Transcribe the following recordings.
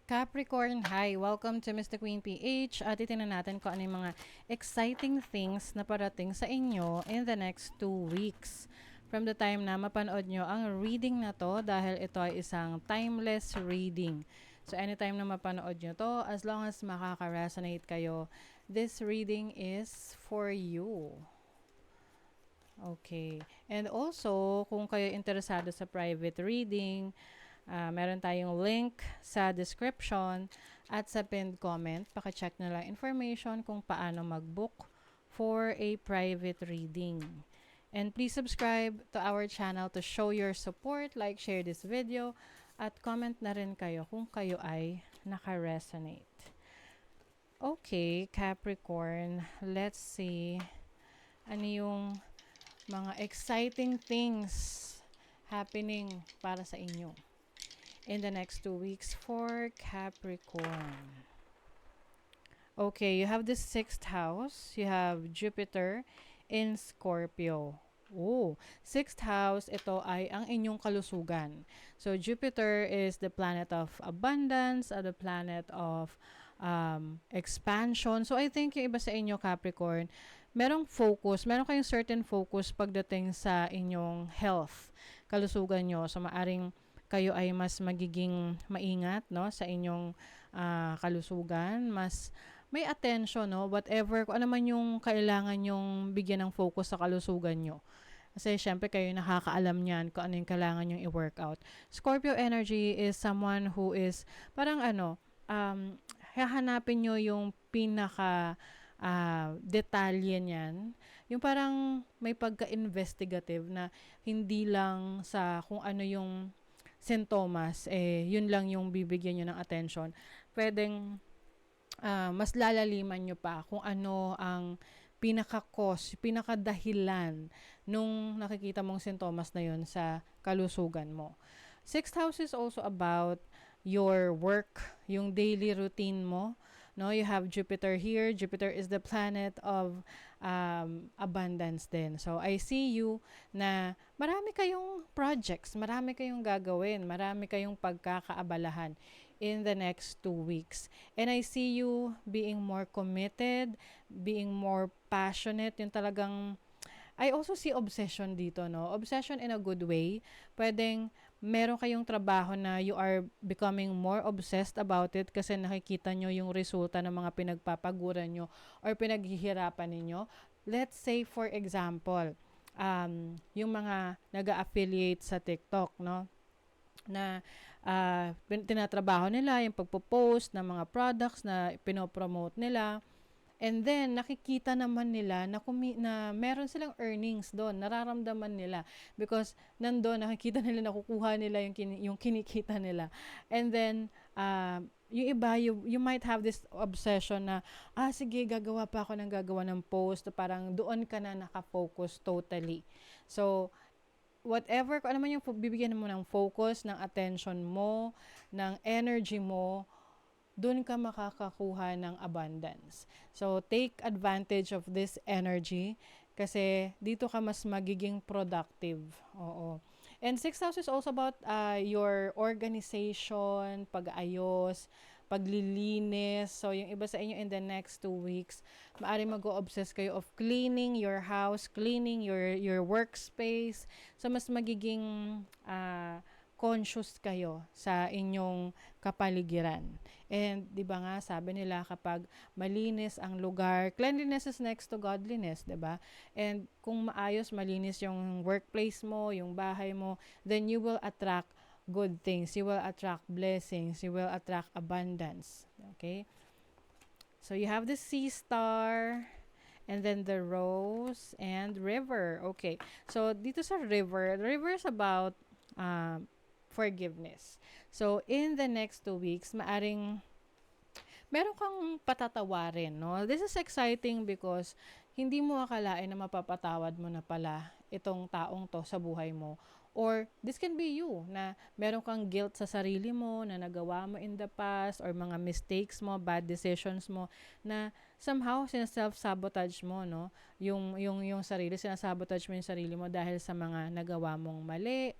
Capricorn, hi! Welcome to Mr. Queen PH at titingnan natin kung ano yung mga exciting things na parating sa inyo in the next 2 weeks. From the time na mapanood nyo ang reading na to dahil ito ay isang timeless reading. So anytime na mapanood nyo to, as long as makaka-resonate kayo, this reading is for you. Okay. And also, kung kayo interesado sa private reading, meron tayong link sa description at sa pinned comment. Paki-check na lang information kung paano mag-book for a private reading. And please subscribe to our channel to show your support, like, share this video, at comment na rin kayo kung kayo ay naka-resonate. Okay, Capricorn, let's see ano yung mga exciting things happening para sa inyo in the next 2 weeks for Capricorn. Okay, you have the 6th house. You have Jupiter in Scorpio. Oh, 6th house, ito ay ang inyong kalusugan. So, Jupiter is the planet of abundance, the planet of expansion. So, I think yung iba sa inyo, Capricorn, meron kayong certain focus pagdating sa inyong health, kalusugan nyo. So, maaring kayo ay mas magiging maingat, no, sa inyong kalusugan, mas may attention, no, whatever, kung ano man yung kailangan yung bigyan ng focus sa kalusugan nyo. Kasi syempre kayo nakakaalam niyan kung ano yung kailangan yung i-workout. Scorpio energy is someone who is parang hahanapin nyo yung pinaka detalye niyan. Yung parang may pagka-investigative na hindi lang sa kung ano yung sintomas, yun lang yung bibigyan nyo ng attention. Pwedeng mas lalaliman nyo pa kung ano ang pinaka-cause, pinaka-dahilan nung nakikita mong sintomas na yun sa kalusugan mo. 6th house is also about your work, yung daily routine mo. No, you have Jupiter here. Jupiter is the planet of abundance din. So, I see you na marami kayong projects, marami kayong gagawin, marami kayong pagkakaabalahan in the next 2 weeks. And I see you being more committed, being more passionate, yung talagang I also see obsession dito, no? Obsession in a good way. Pwedeng meron kayong trabaho na you are becoming more obsessed about it kasi nakikita nyo yung resulta ng mga pinagpapaguran nyo or pinaghihirapan ninyo. Let's say, for example, yung mga nag-affiliate sa TikTok, no? Na tinatrabaho nila yung pagpo-post ng mga products na pinopromote nila. And then, nakikita naman nila na meron silang earnings doon. Nararamdaman nila. Because, nandun, nakikita nila, nakukuha nila yung kinikita nila. And then, yung iba, you might have this obsession na, sige, gagawa pa ako ng post. Parang doon ka na nakafocus totally. So, whatever, kung ano man yung bibigyan mo ng focus, ng attention mo, ng energy mo, doon ka makakakuha ng abundance. So, take advantage of this energy kasi dito ka mas magiging productive. Oo. And 6th house is also about your organization, pag-ayos, paglilinis. So, yung iba sa inyo in the next 2 weeks, maaari mag-o-obsess kayo of cleaning your house, cleaning your workspace. So, mas magiging conscious kayo sa inyong kapaligiran. And 'di ba nga sabi nila kapag malinis ang lugar, cleanliness is next to godliness, 'di ba? And kung maayos, malinis yung workplace mo, yung bahay mo, then you will attract good things. You will attract blessings. You will attract abundance. Okay? So you have the sea star and then the rose and river. Okay. So dito sa river, the river is about forgiveness. So, in the next 2 weeks, meron kang patatawarin, no? This is exciting because hindi mo akalain na mapapatawad mo na pala itong taong to sa buhay mo. Or, this can be you, na meron kang guilt sa sarili mo, na nagawa mo in the past, or mga mistakes mo, bad decisions mo, na somehow sinaself-sabotage mo, no? Yung sarili, sinasabotage mo yung sarili mo dahil sa mga nagawa mong mali,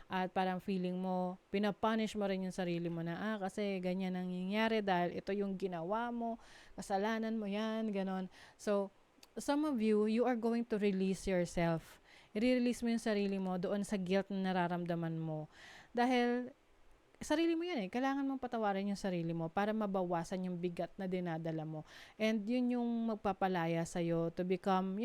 at parang feeling mo, pinapunish mo rin yung sarili mo na, kasi ganyan ang nangyayari dahil ito yung ginawa mo, kasalanan mo yan, ganon. So, some of you, you are going to release yourself. I-release mo yung sarili mo doon sa guilt na nararamdaman mo. Dahil sarili mo yan eh. Kailangan mong patawarin yung sarili mo para mabawasan yung bigat na dinadala mo. And yun yung magpapalaya sa'yo to become,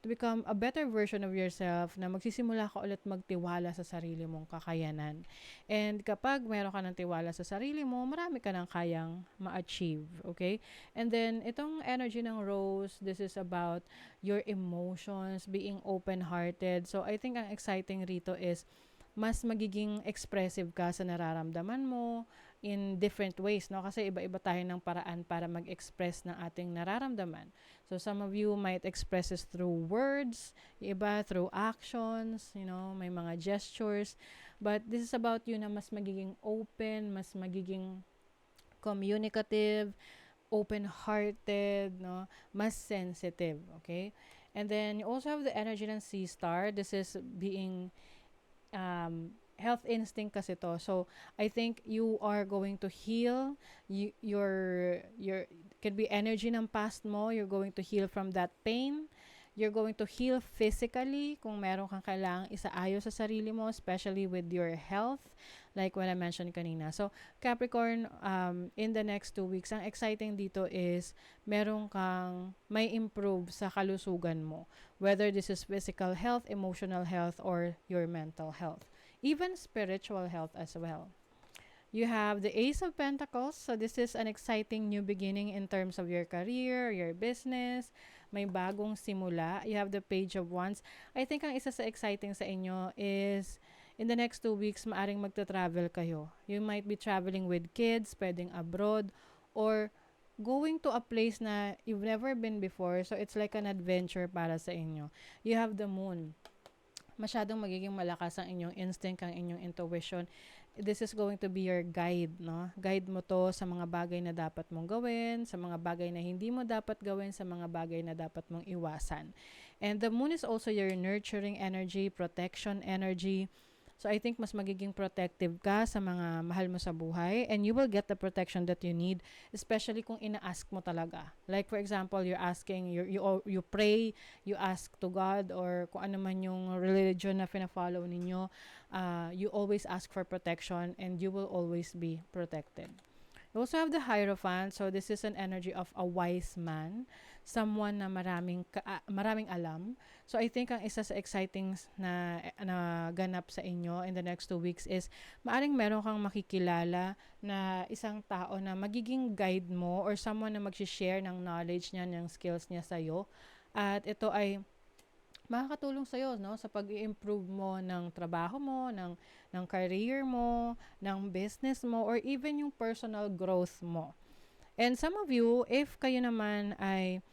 to become a better version of yourself na magsisimula ka ulit magtiwala sa sarili mong kakayanan. And kapag meron ka ng tiwala sa sarili mo, marami ka nang kayang ma-achieve. Okay? And then, itong energy ng Rose, this is about your emotions, being open-hearted. So, I think ang exciting rito is mas magiging expressive ka sa nararamdaman mo in different ways, no? Kasi iba-iba tayo ng paraan para mag-express ng ating nararamdaman. So, some of you might express this through words, iba through actions, may mga gestures. But this is about you na mas magiging open, mas magiging communicative, open-hearted, no? Mas sensitive, okay? And then, you also have the energy ng Sea Star. This is being health instinct kasi to. So, I think you are going to heal your could be energy ng past mo. You're going to heal from that pain. You're going to heal physically kung meron kang kailangang isaayos sa sarili mo, especially with your health, like what I mentioned kanina. So, Capricorn, in the next 2 weeks, ang exciting dito is meron kang may improve sa kalusugan mo. Whether this is physical health, emotional health, or your mental health. Even spiritual health as well. You have the Ace of Pentacles. So, this is an exciting new beginning in terms of your career, your business. May bagong simula. You have the Page of Wands. I think ang isa sa exciting sa inyo is in the next 2 weeks, maaring magta-travel kayo. You might be traveling with kids, pwedeng abroad, or going to a place na you've never been before. So, it's like an adventure para sa inyo. You have the Moon. Masyadong magiging malakas ang inyong instinct, ang inyong intuition. This is going to be your guide, no? Guide mo to sa mga bagay na dapat mong gawin, sa mga bagay na hindi mo dapat gawin, sa mga bagay na dapat mong iwasan. And the Moon is also your nurturing energy, protection energy. So, I think mas magiging protective ka sa mga mahal mo sa buhay, and you will get the protection that you need, especially kung ina-ask mo talaga. Like, for example, you're asking, you pray, you ask to God, or kung ano man yung religion na fina-follow ninyo, you always ask for protection, and you will always be protected. You also have the Hierophant. So, this is an energy of a wise man. Someone na maraming alam. So, I think ang isa sa exciting na ganap sa inyo in the next 2 weeks is maaring meron kang makikilala na isang tao na magiging guide mo or someone na mag-share ng knowledge niya, ng skills niya sa'yo. At ito ay makakatulong sa'yo, no? Sa pag-i-improve mo ng trabaho mo, ng career mo, ng business mo, or even yung personal growth mo. And some of you, if kayo naman ay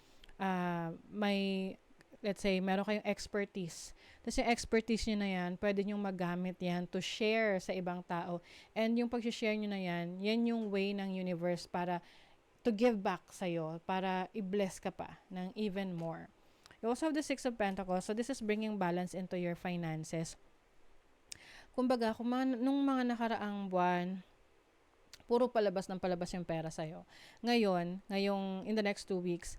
may, let's say, meron kayong expertise. Tapos yung expertise nyo na yan, pwede nyo magamit yan to share sa ibang tao. And yung pag-share nyo na yan, yan yung way ng universe para to give back sa'yo, para i-bless ka pa ng even more. You also have the Six of Pentacles. So, this is bringing balance into your finances. Kumbaga, nung mga nakaraang buwan, puro palabas ng palabas yung pera sa'yo. Ngayong in the next 2 weeks,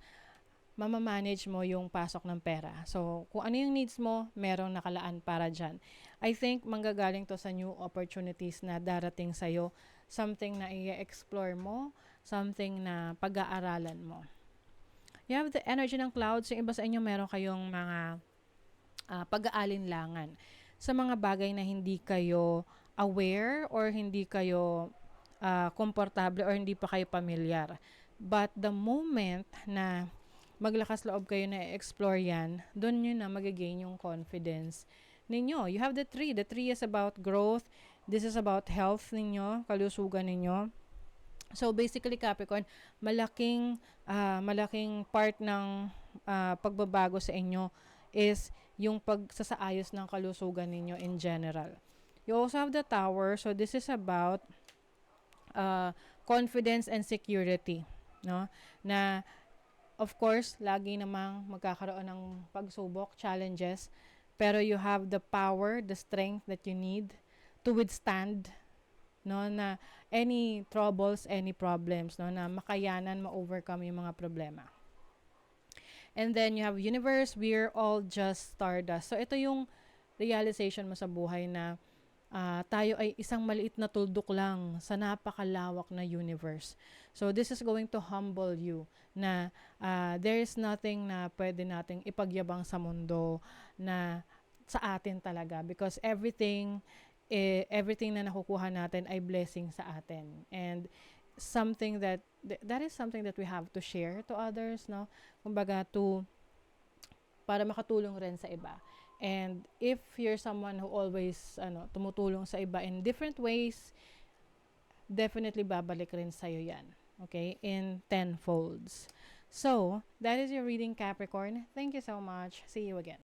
mamamanage mo yung pasok ng pera. So, kung ano yung needs mo, merong nakalaan para dyan. I think manggagaling to sa new opportunities na darating sa'yo. Something na i-explore mo, something na pag-aaralan mo. You have the energy ng clouds. Yung iba sa inyo, meron kayong mga pag-aalinlangan sa mga bagay na hindi kayo aware or hindi kayo komportable or hindi pa kayo pamilyar. But the moment na maglakas loob kayo na explore yan, doon nyo na magigain yung confidence ninyo. You have the 3. The 3 is about growth. This is about health ninyo, kalusugan ninyo. So, basically, Capricorn, malaking part ng pagbabago sa inyo is yung pagsasaayos ng kalusugan ninyo in general. You also have the Tower. So, this is about confidence and security. No? Na, of course, lagi namang magkakaroon ng pagsubok, challenges, pero you have the power, the strength that you need to withstand, no, na any troubles, any problems, no, na makayanan, ma-overcome yung mga problema. And then you have universe, we're all just stardust. So ito yung realization mo sa buhay na tayo ay isang maliit na tuldok lang sa napakalawak na universe. So this is going to humble you na there is nothing na pwede nating ipagyabang sa mundo na sa atin talaga, because everything na nakukuha natin ay blessing sa atin, and something that is something that we have to share to others, no, kumbaga para makatulong rin sa iba. And if you're someone who always tumutulong sa iba in different ways, definitely babalik rin sa'yo yan. Okay? In tenfolds. So, that is your reading, Capricorn. Thank you so much. See you again.